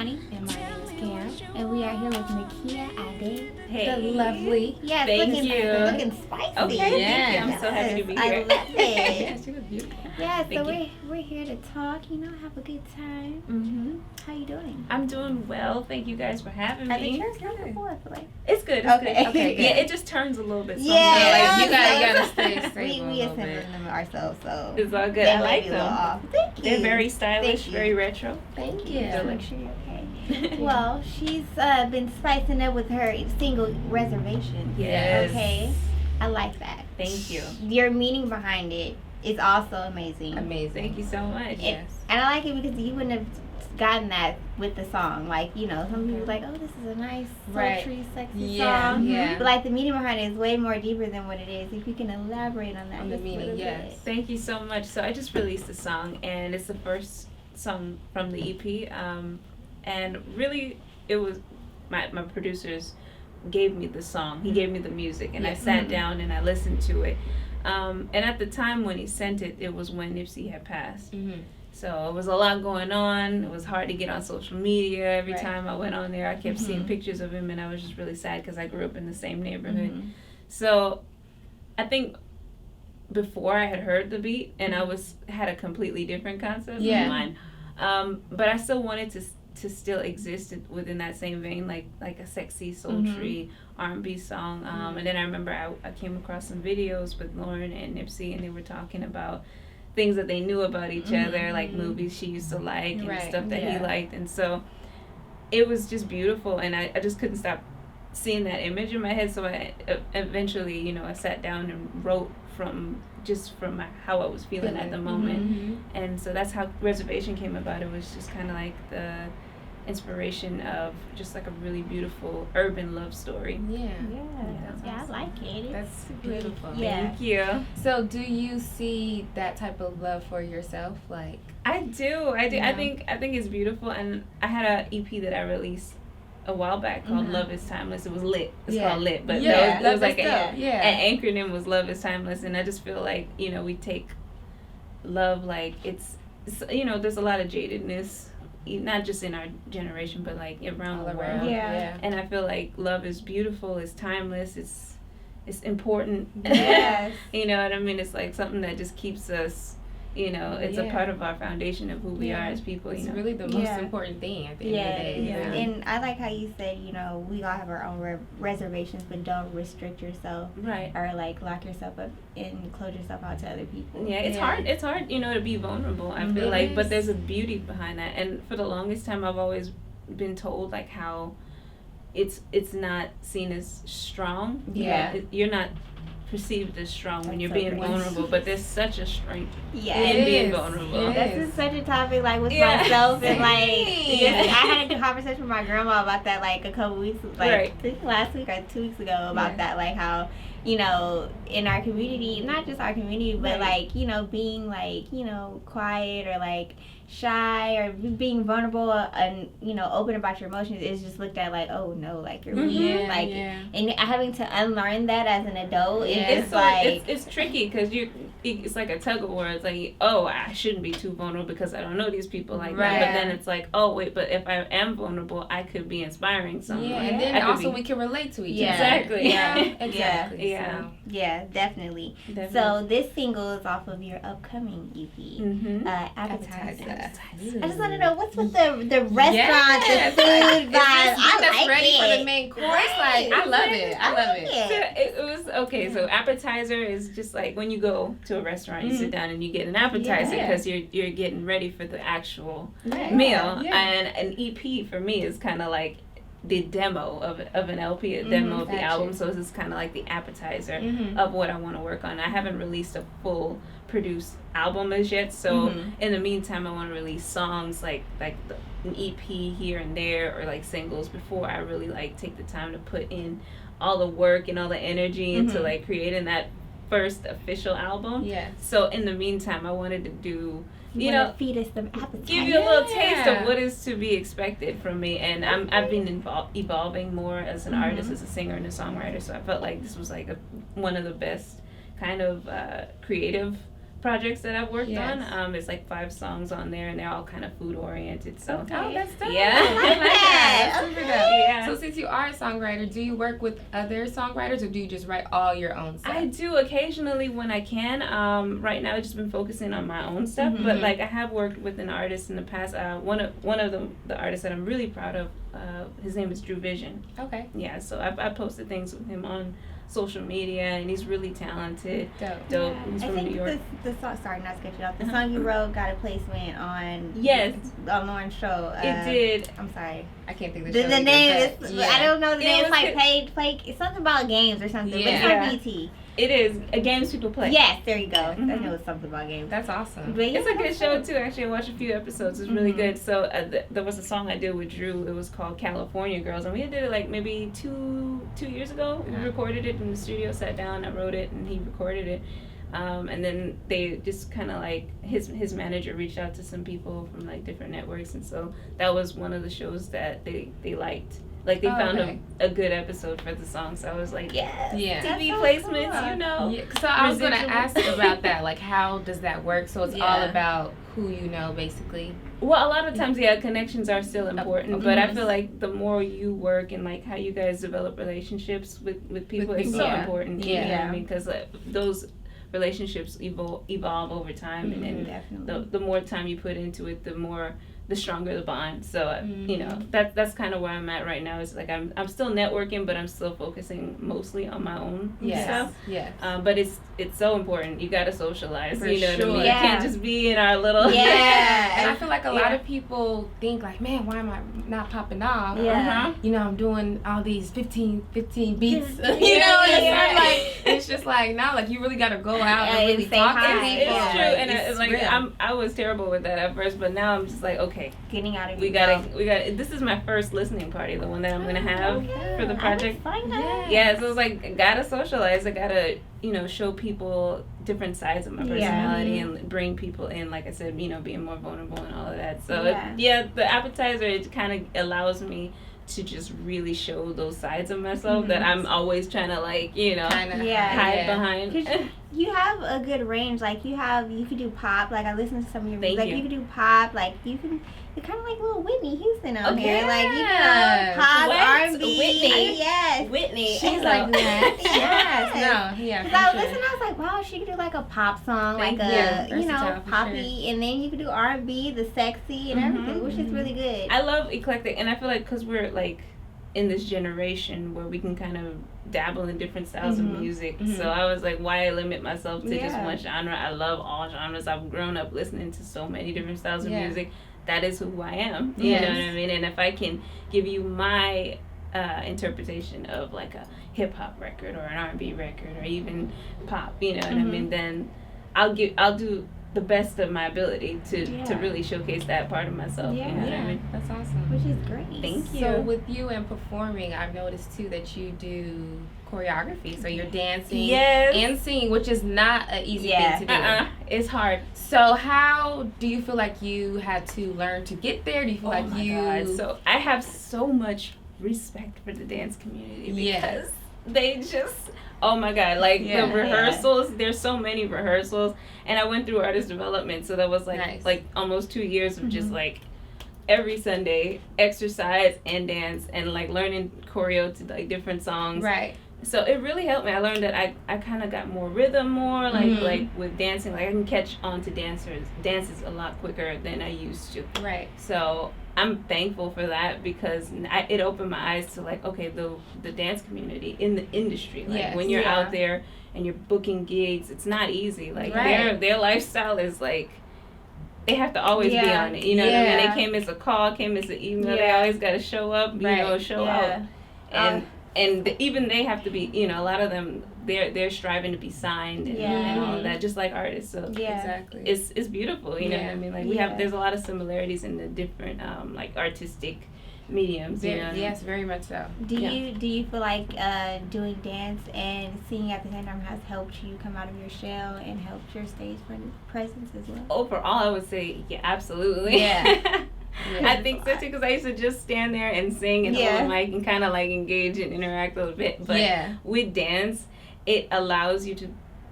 Imani. And my name is Cam. And we are here with Nekiya Ade. Hey. The lovely. Yes, Thank looking, you. looking spicy. Okay, yes. thank you. I'm so happy to be here. I love it. Yeah, she was beautiful. Yeah, Thank so you. we're here to talk, have a good time. Mm-hmm. How you doing? I'm doing well. Thank you guys for having I me. think yours wonderful, I feel like. It's good. It's Okay. good. Okay, good. Yeah, it just turns a little bit. Yeah, sometimes. you gotta stay stable We a little assembled bit. them ourselves, so It's all good. they I may like be a little them. off. Thank you. They're very stylish, Thank you. very retro. Thank you. Yeah. So make sure you're okay. Well, she's been spicing up with her single reservation. Yes. Okay. I like that. Thank you. Your meaning behind it is also amazing. Amazing. Thank you so much. Yes. And I like it because you wouldn't have gotten that with the song. Like, some people like, oh, this is a nice, sultry, sexy Yeah, song. yeah. But like the meaning behind it is way more deeper than what it is. If you can elaborate on that. On the just a meaning, little yes. bit. Thank you so much. So I just released a song, and it's the first song from the EP. And really, it was my producers gave me the song. He gave me the music, and I sat down and I listened to it. And at the time when he sent it, it was when Nipsey had passed. Mm-hmm. So it was a lot going on. It was hard to get on social media. Every time I went on there, I kept seeing pictures of him, and I was just really sad because I grew up in the same neighborhood. So I think before I had heard the beat, and I had a completely different concept in mind. But I still wanted to still exist within that same vein, like a sexy, sultry R&B song. And then I remember I came across some videos with Lauren and Nipsey, and they were talking about things that they knew about each other, like movies she used to like and stuff that he liked. And so it was just beautiful, and I just couldn't stop seeing that image in my head. So I eventually, I sat down and wrote from how I was feeling at the moment. And so that's how Reservation came about. It was just kind of like the inspiration of just like a really beautiful urban love story. Yeah. I like it. That's beautiful. Yeah. Thank you. So do you see that type of love for yourself? Like, I do. Yeah. I think it's beautiful, and I had an EP that I released a while back called Love is Timeless. It was Lit. It's called Lit, but it was like an acronym was Love is Timeless, and I just feel like, we take love like it's there's a lot of jadedness, not just in our generation, but like around the world. Yeah. And I feel like love is beautiful, it's timeless, it's important. Yes. You know what I mean? It's like something that just keeps us, it's a part of our foundation of who we are as people. It's really the most important thing at the end of the day. Yeah. And I like how you said, we all have our own reservations, but don't restrict yourself. Right. Or like lock yourself up and close yourself out to other people. Yeah, it's hard. It's hard, to be vulnerable. I feel like, but there's a beauty behind that. And for the longest time, I've always been told like how it's not seen as strong. Yeah. You're not perceived as strong when you're being vulnerable, but there's such a strength in being vulnerable. This is such a topic, like, with myself, and like I had a conversation with my grandma about that like a couple weeks, I think last week or 2 weeks ago, about that, like how in our community, not just our community, but like being like quiet or like shy or being vulnerable and open about your emotions is just looked at like, oh no, like you're weird, and having to unlearn that as an adult is like it's tricky because it's like a tug of war. It's like, oh, I shouldn't be too vulnerable because I don't know these people like that. But then it's like, oh wait, but if I am vulnerable, I could be inspiring someone. And then also we can relate to each other. Exactly. Exactly. Yeah, definitely. So this single is off of your upcoming EP, Appetizer. I just want to know what's with the restaurant, the food vibe. I like ready it. for the main course. Like, I love it. So it was okay. So Appetizer is just like when you go to a restaurant, you sit down and you get an appetizer because you're getting ready for the actual meal. And an EP for me is kind of like the demo of an LP, a demo of the album. So it's kind of like the appetizer of what I want to work on. I haven't released a full produced album as yet, so in the meantime I want to release songs like an EP here and there, or like singles, before I really like take the time to put in all the work and all the energy into like creating that first official album. So in the meantime I wanted to do feed us some appetite. Give you a little taste of what is to be expected from me, and I've been evolving more as an artist, as a singer and a songwriter. So I felt like this was like one of the best kind of creative projects that I've worked on. It's like 5 songs on there, and they're all kind of food oriented. So oh, that's dope. Yeah, I like that. That's super dope. Yeah. So since you are a songwriter, do you work with other songwriters, or do you just write all your own stuff? I do occasionally when I can. Right now I've just been focusing on my own stuff, but like I have worked with an artist in the past. One of the artists that I'm really proud of, his name is Drew Vision. Okay. Yeah, so I posted things with him on social media, and he's really talented. Dope. Yeah. He's I from think New York. the song, sorry, not to cut you off. The song you wrote got a placement on Lauren's show. It did. I'm sorry. I can't think of The show either, name but is I don't know the name. It's like was paid. It's something about games or something. But it's on BT. It is games people play. Yes, there you go. I know it's something about games. That's awesome. But yeah, It's a good show too. Actually, I watched a few episodes. It's really good. So there was a song I did with Drew. It was called California Girls, and we did it like maybe two years ago. We recorded it in the studio, sat down, I wrote it, and he recorded it. And then they just kind of like his manager reached out to some people from like different networks, and so that was one of the shows that they liked. Like they found a good episode for the song, so I was like, yes, TV placements, cool. you know. Yeah, so I was going to Residual. ask about that. Like, how does that work? So it's all about who you know, basically. Well, a lot of times, connections are still important, but I feel like the more you work and like how you guys develop relationships with people is so important. You know what I mean? Because those relationships evolve over time, and then the more time you put into it, the stronger the bond. So you know, that's kind of where I'm at right now. Is like I'm still networking, but I'm still focusing mostly on my own stuff. Yes. But it's so important. You gotta socialize. For you know what I mean? sure. You can't just be in our little And I feel like a lot of people think like, man, why am I not popping off? You know, I'm doing all these 15 beats. You know, and like it's just like no, like you really gotta go out and really talk to people. It's true, and it's like real. I was terrible with that at first, but now I'm just like, okay, getting out of we got this is my first listening party, the one that I'm gonna have for the project. Yeah, so it's like I gotta socialize. I gotta show people different sides of my personality and bring people in. Like I said, being more vulnerable and all of that. So the Appetizer, it kind of allows me to just really show those sides of myself that I'm always trying to hide behind. You have a good range. Like you could do pop. Like I listen to some of your music. Like you could do pop. Like you're kind of like little Whitney Houston out here. Like pop, R&B. Whitney. Yes. Whitney. She's like that. Yes. No. Yeah. Because I was listening, I was like, wow, she could do like a pop song, poppy, and then you could do R&B, the sexy and everything, which is really good. I love eclectic, and I feel like because we're like in this generation where we can kind of dabble in different styles of music. So I was like, why limit myself to just one genre? I love all genres. I've grown up listening to so many different styles of music. That is who I am. You know what I mean? And if I can give you my interpretation of like a hip hop record or an R&B record or even pop, you know what I mean, then I'll do the best of my ability to really showcase that part of myself. You know what I mean? That's awesome. Which is great. Thank you. So with you and performing, I've noticed too that you do choreography. So you're dancing and singing, which is not an easy thing to do. It's hard. So how do you feel like you had to learn to get there? Do you feel like you... God. So I have so much respect for the dance community because they just... Oh my God, like the rehearsals, there's so many rehearsals, and I went through artist development, so that was like almost 2 years of just like every Sunday exercise and dance and like learning choreo to like different songs. Right. So it really helped me. I learned that I kind of got more rhythm, like with dancing, like I can catch on to dances a lot quicker than I used to. Right. So I'm thankful for that because it opened my eyes to like, okay, the dance community in the industry, like when you're out there and you're booking gigs, it's not easy. Like their lifestyle is like, they have to always be on it. You know what I mean? They came as a call, came as an email. They always got to show up, show out. And even they have to be, a lot of them, they're striving to be signed and all of that, just like artists. So exactly, it's beautiful. You know what I mean? Like there's a lot of similarities in the different like artistic mediums. Yes, very much so. Do you feel like doing dance and singing at the same time has helped you come out of your shell and helped your stage presence as well? Overall, I would say absolutely. Yeah. I think so too, because I used to just stand there and sing and hold a mic and kind of like engage and interact a little bit. But with dance, it allows you to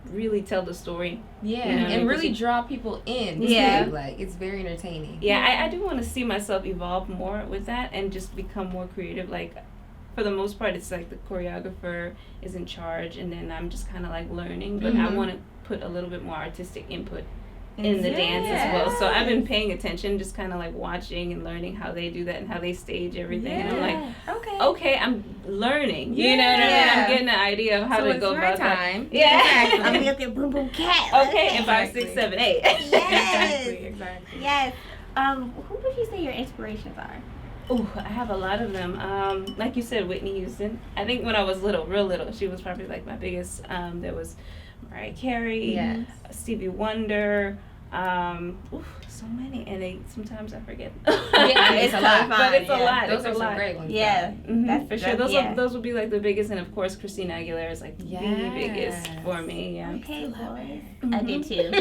really tell the story. Yeah, you know, and really draw people in. Yeah. Too. Like, it's very entertaining. Yeah, I do want to see myself evolve more with that and just become more creative. Like, for the most part, it's like the choreographer is in charge, and then I'm just kind of like learning, but I want to put a little bit more artistic input in the dance as well. So I've been paying attention, just kind of like watching and learning how they do that and how they stage everything. And I'm like, okay, I'm learning. You know what I mean? I'm getting an idea of how to go about time. that. Yeah. I'm gonna get boom boom cat. Okay, and 5, 6, 7, 8. Yes. Exactly. Yes. Who would you say your inspirations are? Oh, I have a lot of them. Like you said, Whitney Houston. I think when I was little, real little, she was probably like my biggest. There was Mariah Carey, Stevie Wonder, so many, and sometimes I forget. Yeah, it's a lot, but it's a lot. Those it's are a lot. some great ones. Yeah, that's for sure. Those would be like the biggest, and of course, Christina Aguilera is like the biggest for me. Yeah. Okay, boys. I did too.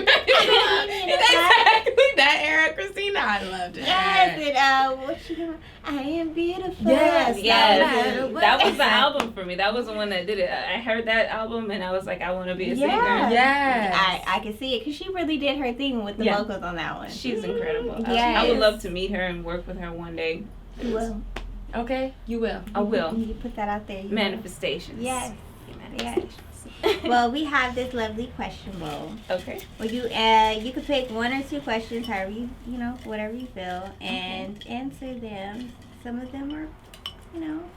Exactly that era, Christina. I loved it. Yes, and what she doing? I am beautiful. Yes. That was the album for me. That was the one that did it. I heard that album and I was like, I want to be a singer. Yes. I can see it because she really did her thing with the vocals on that one. She's incredible. Yes. I would love to meet her and work with her one day. You will. Okay, you will. I will. You put that out there. Manifestations. Yes. Manifestations. Well, we have this lovely question bowl. Okay. Well, you could pick 1 or 2 questions, however you know, whatever you feel, and answer them. Some of them are,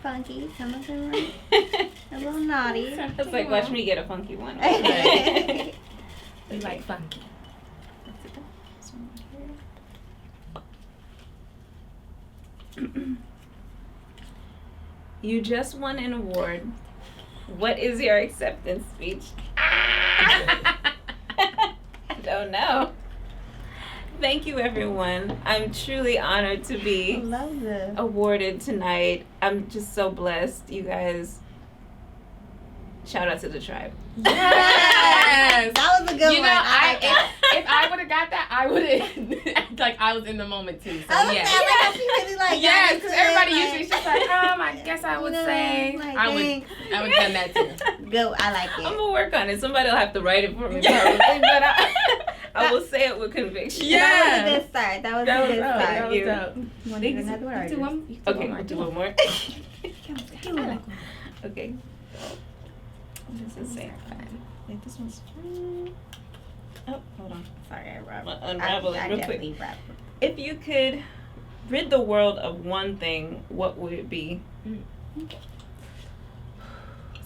funky. Some of them are a little naughty. It's like, watch me get a funky one. We like funky. You just won an award. What is your acceptance speech? I don't know. Thank you, everyone. I'm truly honored to be awarded tonight. I'm just so blessed. You guys, shout out to the tribe. Yes! That was a good one. If I would have got that, I would have like I was in the moment too. So yeah. Like, she really like yes, because everybody usually is just like, I guess I would say like, I would have done that too. Go, I like it. I'm gonna work on it. Somebody will have to write it for me, probably, but I will say it with conviction. Yeah, that was a good start. That was a good start. That was dope. You want to do another one? Do one. Okay, we'll do one more. Okay. This is safe. Wait, this one's. Oh, hold on. Sorry, I unravel it real quick. Wrap. If you could rid the world of one thing, what would it be? It's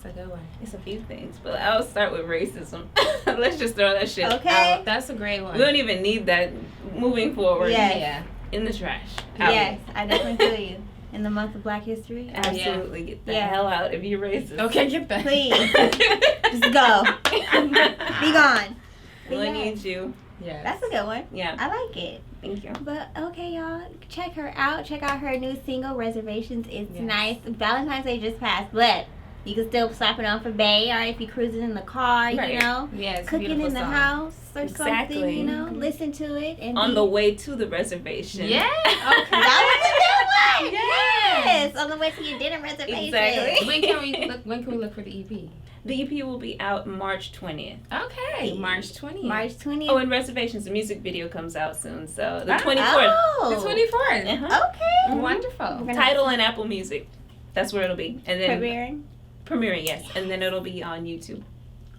a good one. It's a few things, but I'll start with racism. Let's just throw that shit out. That's a great one. We don't even need that moving forward. Yeah. In the trash. Yes, I definitely feel you. In the month of Black History. Absolutely. Get the hell out if you're racist. Okay, get that. Please. Just go. Be gone. We need you. Yeah. That's a good one. Yeah. I like it. Thank you. But okay, y'all, check her out. Check out her new single, Reservations. It's nice. Valentine's Day just passed, but you can still slap it on for Bay, or if you're cruising in the car, you know, cooking in the house or something, you know, listen to it. And on the way to the reservation. Yeah. Okay. That was a good one. Yes. On the way to your dinner reservation. Exactly. When can we look for the EP? The EP will be out March 20th. Okay. March 20th. March 20th. Oh, and Reservations, the music video comes out soon. So the 24th. Oh. The 24th. Uh-huh. Okay. Wonderful. Title and Apple Music. That's where it'll be. And then premiering, yes. And then it'll be on YouTube.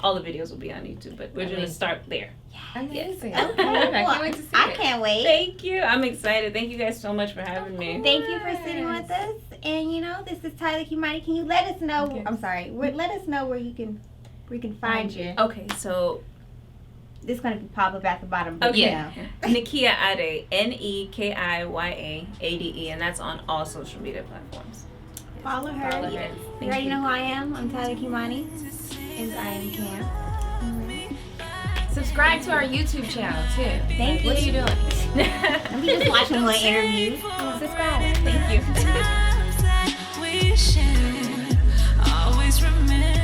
All the videos will be on YouTube, but we're going to start there. Amazing. Yes. Okay. I can't wait to see it. I can't wait. Thank you. I'm excited. Thank you guys so much for having me. Thank you for sitting with us. And you know, this is Tyler Kimani. Can you let us know? Okay. I'm sorry. Let us know where you can find you. Okay, so this is gonna pop up at the bottom. Okay. Yeah. Nekiya Ade, Nekiya Ade, and that's on all social media platforms. Follow her. Yes. You already know who I am. I'm Tyler Kimani, and I am Cam. Subscribe to our YouTube channel too. Thank you. What are you doing? I'm just watching one interview. Subscribe. Thank you. We share, always remember.